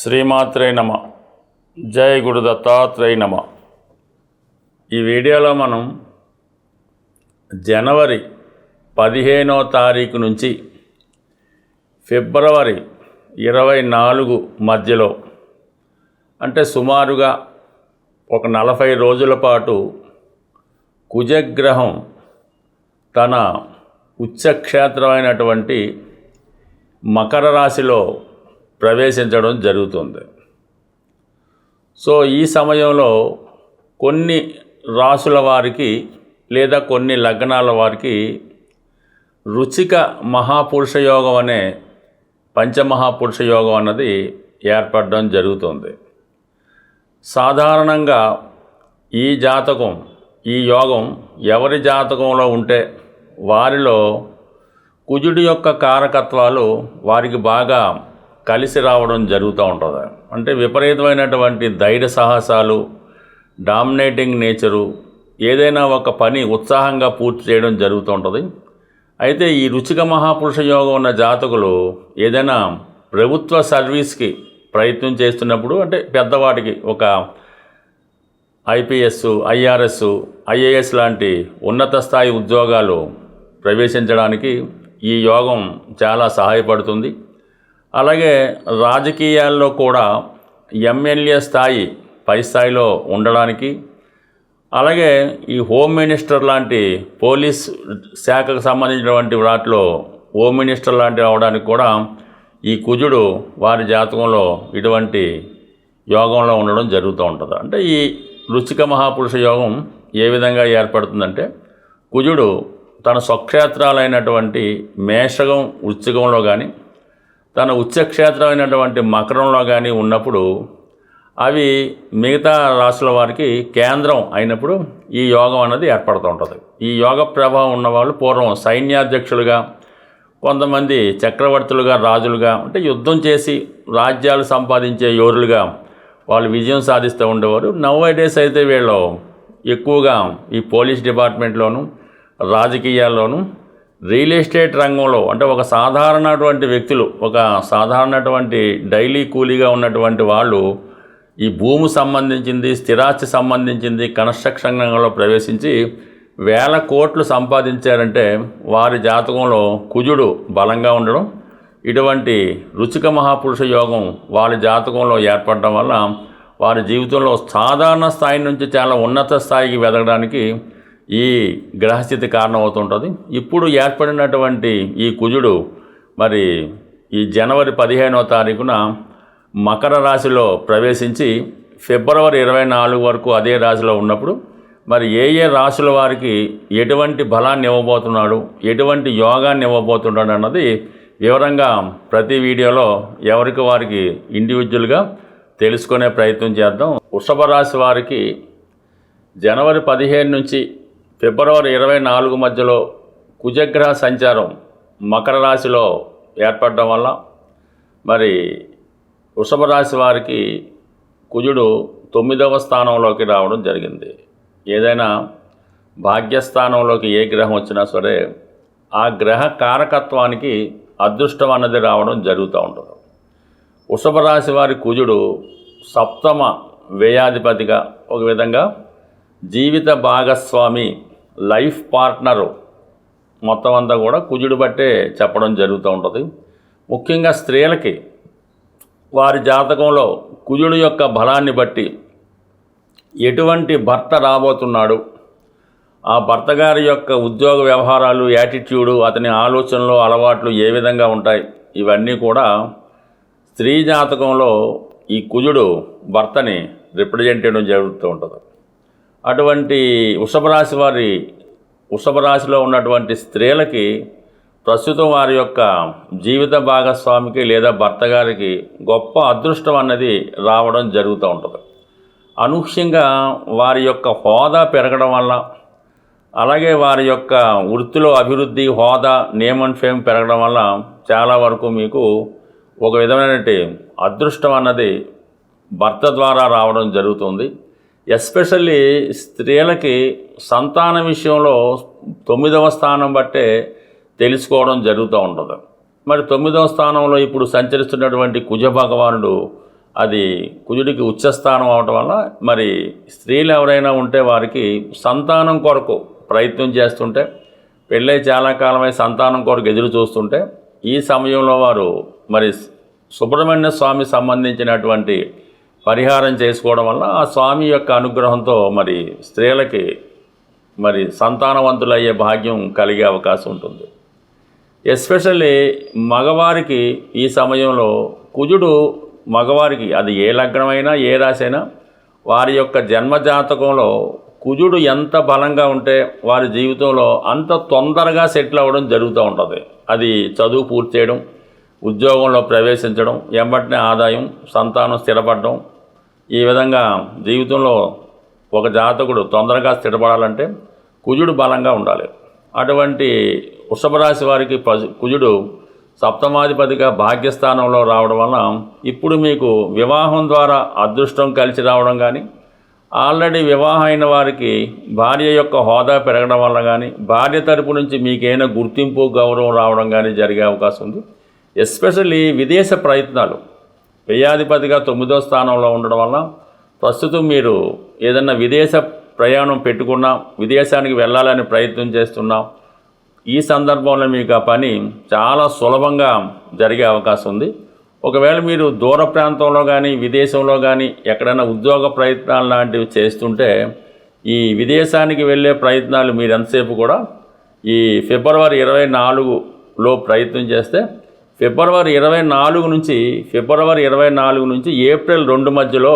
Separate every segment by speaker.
Speaker 1: శ్రీమాత్రే నమ. జై గురు దత్తాత్రేయ నమ. ఈ వీడియోలో మనం జనవరి 15వ తారీఖు నుంచి ఫిబ్రవరి 24 మధ్యలో అంటే సుమారుగా ఒక 40 రోజుల పాటు కుజగ్రహం తన ఉచ్చక్షేత్రమైనటువంటి మకర రాశిలో ప్రవేశించడం జరుగుతుంది. సో ఈ సమయంలో కొన్ని రాశుల వారికి లేదా కొన్ని లగ్నాల వారికి రుచిక మహాపురుష యోగం అనే పంచమహాపురుష యోగం అన్నది ఏర్పడడం జరుగుతుంది. సాధారణంగా ఈ యోగం ఎవరి జాతకంలో ఉంటే వారిలో కుజుడి యొక్క కారకత్వాలు వారికి బాగా కలిసి రావడం జరుగుతూ ఉంటుంది. అంటే విపరీతమైనటువంటి ధైర్య సాహసాలు, డామినేటింగ్ నేచరు, ఏదైనా ఒక పని ఉత్సాహంగా పూర్తి చేయడం జరుగుతూ ఉంటుంది. అయితే ఈ రుచిక మహాపురుష యోగం ఉన్న జాతకులు ఏదైనా ప్రభుత్వ సర్వీస్కి ప్రయత్నం చేస్తున్నప్పుడు, అంటే పెద్దవాటికి ఒక ఐపీఎస్, ఐఆర్ఎస్, ఐఏఎస్ లాంటి ఉన్నత స్థాయి ఉద్యోగాలు ప్రవేశించడానికి ఈ యోగం చాలా సహాయపడుతుంది. అలాగే రాజకీయాల్లో కూడా ఎమ్మెల్యే స్థాయి పై స్థాయిలో ఉండడానికి, అలాగే ఈ హోమ్ మినిస్టర్ లాంటి పోలీస్ శాఖకు సంబంధించినటువంటి వాటిలో హోమ్ మినిస్టర్ లాంటివి అవడానికి కూడా ఈ కుజుడు వారి జాతకంలో ఇటువంటి యోగంలో ఉండడం జరుగుతూ ఉంటుంది. అంటే ఈ రుచిక మహాపురుష యోగం ఏ విధంగా ఏర్పడుతుందంటే, కుజుడు తన స్వక్షేత్రాలైనటువంటి మేషగం, వృశ్చికంలో కానీ తన ఉచ్చక్షేత్రమైనటువంటి మకరంలో కానీ ఉన్నప్పుడు అవి మిగతా రాశుల వారికి కేంద్రం అయినప్పుడు ఈ యోగం అన్నది ఏర్పడుతూ ఉంటుంది. ఈ యోగ ప్రభావం ఉన్నవాళ్ళు పూర్వం సైన్యాధ్యక్షులుగా, కొంతమంది చక్రవర్తులుగా, రాజులుగా, అంటే యుద్ధం చేసి రాజ్యాలు సంపాదించే యోరులుగా వాళ్ళు విజయం సాధిస్తూ ఉండేవారు. నవ్ డేస్ అయితే వీళ్ళు ఎక్కువగా ఈ పోలీస్ డిపార్ట్మెంట్లోను, రాజకీయాల్లోనూ, రియల్ ఎస్టేట్ రంగంలో, అంటే ఒక సాధారణటువంటి వ్యక్తులు, ఒక సాధారణటువంటి డైలీ కూలీగా ఉన్నటువంటి వాళ్ళు ఈ భూమి సంబంధించింది, స్థిరాస్తి సంబంధించింది కన్స్ట్రక్షన్ రంగంలో ప్రవేశించి వేల కోట్లు సంపాదించారంటే వారి జాతకంలో కుజుడు బలంగా ఉండడం, ఇటువంటి రుచిక మహాపురుష యోగం వారి జాతకంలో ఏర్పడడం వల్ల వారి జీవితంలో సాధారణ స్థాయి నుంచి చాలా ఉన్నత స్థాయికి వెదగడానికి ఈ గ్రహస్థితి కారణమవుతుంటుంది. ఇప్పుడు ఏర్పడినటువంటి ఈ కుజుడు మరి ఈ జనవరి 15వ తారీఖున మకర రాశిలో ప్రవేశించి ఫిబ్రవరి 24 వరకు అదే రాశిలో ఉన్నప్పుడు మరి ఏ రాశుల వారికి ఎటువంటి బలాన్ని ఇవ్వబోతున్నాడు, ఎటువంటి యోగాన్ని ఇవ్వబోతున్నాడు అన్నది వివరంగా ప్రతి వీడియోలో ఎవరికి వారికి ఇండివిజువల్గా తెలుసుకునే ప్రయత్నం చేద్దాం. వృషభ రాశి వారికి జనవరి 15 నుంచి ఫిబ్రవరి 24 మధ్యలో కుజగ్రహ సంచారం మకర రాశిలో ఏర్పడడం వల్ల మరి వృషభ రాశి వారికి కుజుడు 9వ స్థానంలోకి రావడం జరిగింది. ఏదైనా భాగ్యస్థానంలోకి ఏ గ్రహం వచ్చినా సరే ఆ గ్రహ కారకత్వానికి అదృష్టం అన్నది రావడం జరుగుతూ ఉంటుంది. వృషభ రాశి వారి కుజుడు సప్తమ వ్యయాధిపతిగా, ఒక విధంగా జీవిత భాగస్వామి, లైఫ్ పార్ట్నరు మొత్తం అంతా కూడా కుజుడు బట్టే చెప్పడం జరుగుతూ ఉంటుంది. ముఖ్యంగా స్త్రీలకి వారి జాతకంలో కుజుడు యొక్క బలాన్ని బట్టి ఎటువంటి భర్త రాబోతున్నాడు, ఆ భర్త గారి యొక్క ఉద్యోగ వ్యవహారాలు, యాటిట్యూడు, అతని ఆలోచనలు, అలవాట్లు ఏ విధంగా ఉంటాయి, ఇవన్నీ కూడా స్త్రీ జాతకంలో ఈ కుజుడు భర్తని రిప్రజెంట్ చేయడం జరుగుతూ ఉంటుంది. అటువంటి వృషభ రాశిలో ఉన్నటువంటి స్త్రీలకి ప్రస్తుతం వారి యొక్క జీవిత భాగస్వామికి లేదా భర్త గారికి గొప్ప అదృష్టం అన్నది రావడం జరుగుతూ ఉంటుంది. అనూహ్యంగా వారి యొక్క హోదా పెరగడం వల్ల, అలాగే వారి యొక్క వృత్తిలో అభివృద్ధి, హోదా, నేమ్ అండ్ ఫేమ్ పెరగడం వల్ల చాలా వరకు మీకు ఒక విధమైనటువంటి అదృష్టం అన్నది భర్త ద్వారా రావడం జరుగుతుంది. ఎస్పెషల్లీ స్త్రీలకి సంతాన విషయంలో 9వ స్థానం బట్టే తెలుసుకోవడం జరుగుతూ ఉంటుంది. మరి 9వ స్థానంలో ఇప్పుడు సంచరిస్తున్నటువంటి కుజ భగవానుడు అది కుజుడికి ఉచ్చస్థానం అవటం వల్ల మరి స్త్రీలు ఎవరైనా ఉంటే వారికి సంతానం కొరకు ప్రయత్నం చేస్తుంటే, పెళ్ళై చాలా కాలమై సంతానం కొరకు ఎదురు చూస్తుంటే ఈ సమయంలో వారు మరి సుబ్రహ్మణ్య స్వామి సంబంధించినటువంటి పరిహారం చేసుకోవడం వల్ల ఆ స్వామి యొక్క అనుగ్రహంతో మరి స్త్రీలకి మరి సంతానవంతులయ్యే భాగ్యం కలిగే అవకాశం ఉంటుంది. ఎస్పెషల్లీ మగవారికి ఈ సమయంలో కుజుడు మగవారికి అది ఏ లగ్నమైనా ఏ రాశి అయినా వారి యొక్క జన్మజాతకంలో కుజుడు ఎంత బలంగా ఉంటే వారి జీవితంలో అంత తొందరగా సెటిల్ అవ్వడం జరుగుతూ ఉంటుంది. అది చదువు పూర్తి చేయడం, ఉద్యోగంలో ప్రవేశించడం, ఎంబటినే ఆదాయం, సంతానం స్థిరపడడం, ఈ విధంగా జీవితంలో ఒక జాతకుడు తొందరగా స్థిరపడాలంటే కుజుడు బలంగా ఉండాలి. అటువంటి వృషభ రాశి వారికి కుజుడు సప్తమాధిపతిగా భాగ్యస్థానంలో రావడం వల్ల ఇప్పుడు మీకు వివాహం ద్వారా అదృష్టం కలిసి రావడం కానీ, ఆల్రెడీ వివాహం అయిన వారికి భార్య యొక్క హోదా పెరగడం వల్ల కానీ, భార్య తరపు నుంచి మీకైనా గుర్తింపు గౌరవం రావడం కానీ జరిగే అవకాశం ఉంది. ఎస్పెషల్లీ విదేశ ప్రయత్నాలు, వ్యయాధిపతిగా 9వ స్థానంలో ఉండడం వల్ల ప్రస్తుతం మీరు ఏదన్నా విదేశ ప్రయాణం పెట్టుకున్నా, విదేశానికి వెళ్ళాలని ప్రయత్నం చేస్తున్నా, ఈ సందర్భంలో మీకు ఆ పని చాలా సులభంగా జరిగే అవకాశం ఉంది. ఒకవేళ మీరు దూర ప్రాంతంలో కానీ విదేశంలో కానీ ఎక్కడైనా ఉద్యోగ ప్రయత్నాలు లాంటివి చేస్తుంటే ఈ విదేశానికి వెళ్ళే ప్రయత్నాలు మీరు ఎంతసేపు కూడా ఈ ఫిబ్రవరి 24లో ప్రయత్నం చేస్తే ఫిబ్రవరి 24 నుంచి ఏప్రిల్ 2 మధ్యలో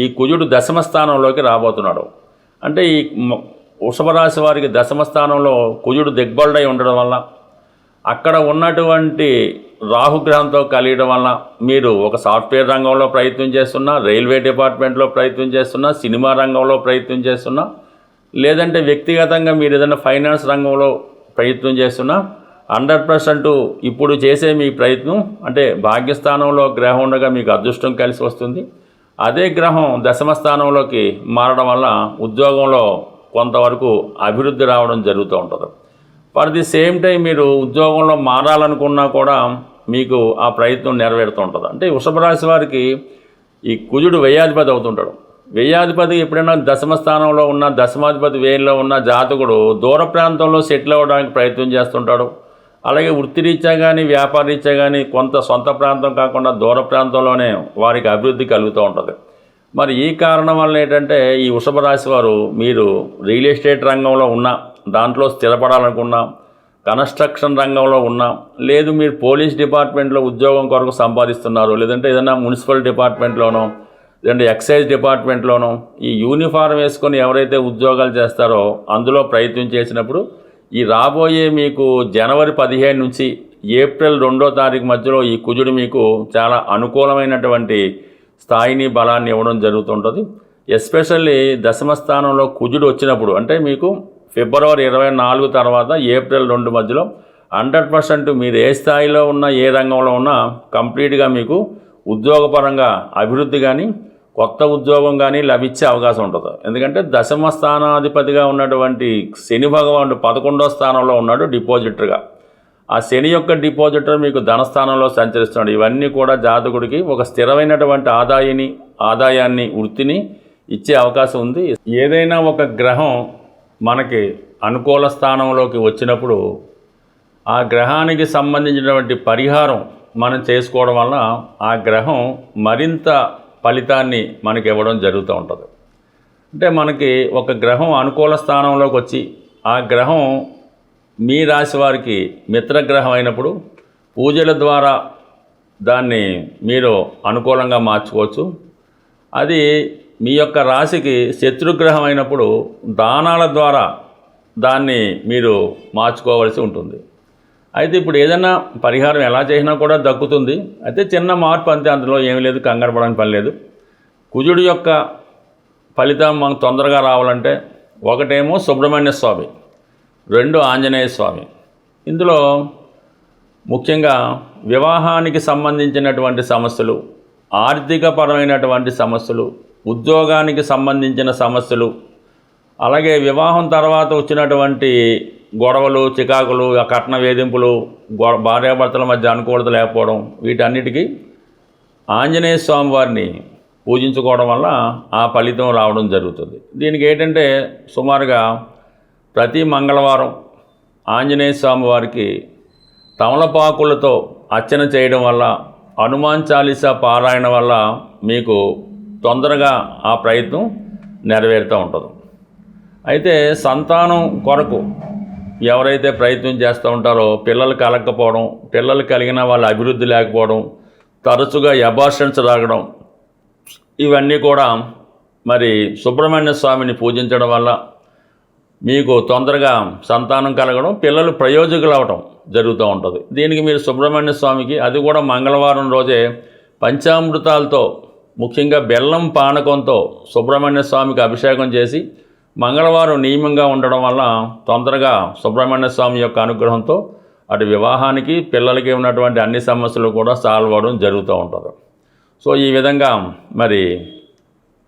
Speaker 1: ఈ కుజుడు దశమ స్థానంలోకి రాబోతున్నాడు. అంటే ఈ వృషభ రాశి వారికి దశమ స్థానంలో కుజుడు దిగ్బలుడై ఉండడం వల్ల, అక్కడ ఉన్నటువంటి రాహుగ్రహంతో కలియడం వల్ల మీరు ఒక సాఫ్ట్వేర్ రంగంలో ప్రయత్నం చేస్తున్నా, రైల్వే డిపార్ట్మెంట్లో ప్రయత్నం చేస్తున్నా, సినిమా రంగంలో ప్రయత్నం చేస్తున్నా, లేదంటే వ్యక్తిగతంగా మీరు ఏదైనా ఫైనాన్స్ రంగంలో ప్రయత్నం చేస్తున్నా 100% ఇప్పుడు చేసే మీ ప్రయత్నం అంటే భాగ్యస్థానంలో గ్రహం ఉండగా మీకు అదృష్టం కలిసి వస్తుంది. అదే గ్రహం దశమ స్థానంలోకి మారడం వల్ల ఉద్యోగంలో కొంతవరకు అభివృద్ధి రావడం జరుగుతూ ఉంటుంది. ఫర్ ది సేమ్ టైం మీరు ఉద్యోగంలో మారాలనుకున్నా కూడా మీకు ఆ ప్రయత్నం నెరవేరుతూ ఉంటుంది. అంటే వృషభ రాశి వారికి ఈ కుజుడు వ్యయాధిపతి అవుతుంటాడు. వ్యయాధిపతి ఎప్పుడైనా దశమ స్థానంలో ఉన్న, దశమాధిపతి వ్యయంలో ఉన్న జాతకుడు దూర ప్రాంతంలో సెటిల్ అవ్వడానికి ప్రయత్నం చేస్తుంటాడు. అలాగే వృత్తిరీత్యా కానీ వ్యాపారరీత్యా కానీ కొంత సొంత ప్రాంతం కాకుండా దూర ప్రాంతంలోనే వారికి అభివృద్ధి కలుగుతూ ఉంటుంది. మరి ఈ కారణం వల్ల ఏంటంటే ఈ వృషభ రాశి వారు మీరు రియల్ ఎస్టేట్ రంగంలో ఉన్నా, దాంట్లో స్థిరపడాలనుకున్నా, కన్స్ట్రక్షన్ రంగంలో ఉన్నా, లేదు మీరు పోలీస్ డిపార్ట్మెంట్లో ఉద్యోగం కొరకు సంపాదిస్తున్నారు, లేదంటే ఏదైనా మున్సిపల్ డిపార్ట్మెంట్లోనో, లేదంటే ఎక్సైజ్ డిపార్ట్మెంట్లోనో ఈ యూనిఫారం వేసుకొని ఎవరైతే ఉద్యోగాలు చేస్తారో అందులో ప్రయత్నం చేసినప్పుడు ఈ రాబోయే మీకు జనవరి 15 నుంచి ఏప్రిల్ 2వ తారీఖు మధ్యలో ఈ కుజుడు మీకు చాలా అనుకూలమైనటువంటి స్థాయిని బలాన్ని ఇవ్వడం జరుగుతుంటుంది. ఎస్పెషల్లీ దశమ స్థానంలో కుజుడు వచ్చినప్పుడు అంటే మీకు ఫిబ్రవరి 24 తర్వాత ఏప్రిల్ 2 మధ్యలో 100% మీరు ఏ స్థాయిలో ఉన్నా, ఏ రంగంలో ఉన్నా కంప్లీట్గా మీకు ఉద్యోగపరంగా అభివృద్ధి కానీ కొత్త ఉద్యోగం కానీ లభించే అవకాశం ఉంటుంది. ఎందుకంటే దశమ స్థానాధిపతిగా ఉన్నటువంటి శని భగవానుడు 11వ స్థానంలో ఉన్నాడు డిపాజిటర్గా. ఆ శని యొక్క డిపాజిటర్ మీకు ధనస్థానంలో సంచరిస్తున్నాడు. ఇవన్నీ కూడా జాతకుడికి ఒక స్థిరమైనటువంటి ఆదాయాన్ని వృత్తిని ఇచ్చే అవకాశం ఉంది. ఏదైనా ఒక గ్రహం మనకి అనుకూల స్థానంలోకి వచ్చినప్పుడు ఆ గ్రహానికి సంబంధించినటువంటి పరిహారం మనం చేసుకోవడం వలన ఆ గ్రహం మరింత ఫలితాన్ని మనకి ఇవ్వడం జరుగుతూ ఉంటుంది. అంటే మనకి ఒక గ్రహం అనుకూల స్థానంలోకి వచ్చి ఆ గ్రహం మీ రాశి వారికి మిత్రగ్రహం అయినప్పుడు పూజల ద్వారా దాన్ని మీరు అనుకూలంగా మార్చుకోవచ్చు. అది మీ యొక్క రాశికి శత్రుగ్రహం అయినప్పుడు దానాల ద్వారా దాన్ని మీరు మార్చుకోవాల్సి ఉంటుంది. అయితే ఇప్పుడు ఏదైనా పరిహారం ఎలా చేసినా కూడా దక్కుతుంది. అయితే చిన్న మార్పు అంతే, అందులో ఏమీ లేదు, కంగారు పడడానికి పని లేదు. కుజుడు యొక్క ఫలితం మనకు తొందరగా రావాలంటే ఒకటేమో సుబ్రహ్మణ్య స్వామి, 2 ఆంజనేయ స్వామి. ఇందులో ముఖ్యంగా వివాహానికి సంబంధించినటువంటి సమస్యలు, ఆర్థికపరమైనటువంటి సమస్యలు, ఉద్యోగానికి సంబంధించిన సమస్యలు, అలాగే వివాహం తర్వాత వచ్చినటువంటి గొడవలు, చికాకులు, కట్న వేధింపులు, భార్యాభర్తల మధ్య అనుకూలత లేకపోవడం, వీటన్నిటికీ ఆంజనేయ స్వామి వారిని పూజించుకోవడం వల్ల ఆ ఫలితం రావడం జరుగుతుంది. దీనికి ఏంటంటే సుమారుగా ప్రతి మంగళవారం ఆంజనేయ స్వామి వారికి తమలపాకులతో అర్చన చేయడం వల్ల, హనుమాన్ చాలీసా పారాయణ వల్ల మీకు తొందరగా ఆ ప్రయత్నం నెరవేరుతూ ఉంటుంది. అయితే సంతానం కొరకు ఎవరైతే ప్రయత్నం చేస్తూ ఉంటారో పిల్లలు కలగకపోవడం, పిల్లలు కలిగిన వాళ్ళ అభివృద్ధి లేకపోవడం, తరచుగా అబార్షన్స్ రాగడం, ఇవన్నీ కూడా మరి సుబ్రహ్మణ్య స్వామిని పూజించడం వల్ల మీకు తొందరగా సంతానం కలగడం, పిల్లలు ప్రయోజకులు అవడం జరుగుతూ ఉంటుంది. దీనికి మీరు సుబ్రహ్మణ్య స్వామికి, అది కూడా మంగళవారం రోజే పంచామృతాలతో, ముఖ్యంగా బెల్లం పానకంతో సుబ్రహ్మణ్య స్వామికి అభిషేకం చేసి మంగళవారం నియమంగా ఉండడం వల్ల తొందరగా సుబ్రహ్మణ్య స్వామి యొక్క అనుగ్రహంతో అటు వివాహానికి, పిల్లలకి ఉన్నటువంటి అన్ని సమస్యలు కూడా సాల్వ్ అవ్వడం జరుగుతూ ఉంటుంది. సో ఈ విధంగా మరి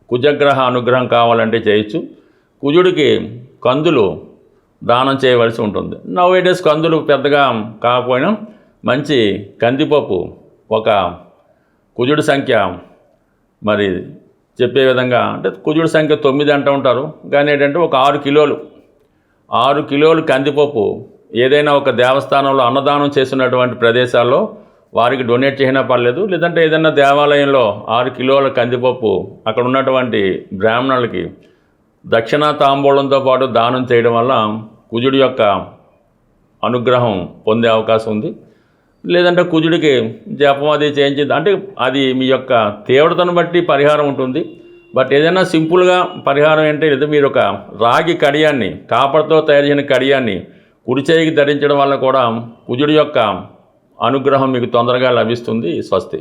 Speaker 1: కుజగ్రహ అనుగ్రహం కావాలంటే చేయొచ్చు. కుజుడికి కందులు దానం చేయవలసి ఉంటుంది. నౌవేడేస్ కందులు పెద్దగా కాకపోయినా మంచి కందిపప్పు, ఒక కుజుడి సంఖ్య మరి చెప్పే విధంగా, అంటే కుజుడి సంఖ్య 9 అంటూ ఉంటారు, కానీ ఏంటంటే ఒక 6 కిలోలు కందిపప్పు ఏదైనా ఒక దేవస్థానంలో అన్నదానం చేసినటువంటి ప్రదేశాల్లో వారికి డొనేట్ చేసినా పర్లేదు, లేదంటే ఏదైనా దేవాలయంలో 6 కిలోల కందిపప్పు అక్కడ ఉన్నటువంటి బ్రాహ్మణులకి దక్షిణ తాంబూలంతో పాటు దానం చేయడం వల్ల కుజుడి యొక్క అనుగ్రహం పొందే అవకాశం ఉంది. లేదంటే కుజుడికి జపం అది చేయించింది అంటే అది మీ యొక్క తీవ్రతను బట్టి పరిహారం ఉంటుంది. బట్ ఏదైనా సింపుల్గా పరిహారం ఏంటంటే, లేదా మీరు ఒక రాగి కడియాన్ని, కాపర్తో తయారు చేసిన కడియాన్ని కుడి చేయికి ధరించడం వల్ల కూడా కుజుడి యొక్క అనుగ్రహం మీకు తొందరగా లభిస్తుంది. స్వస్తి.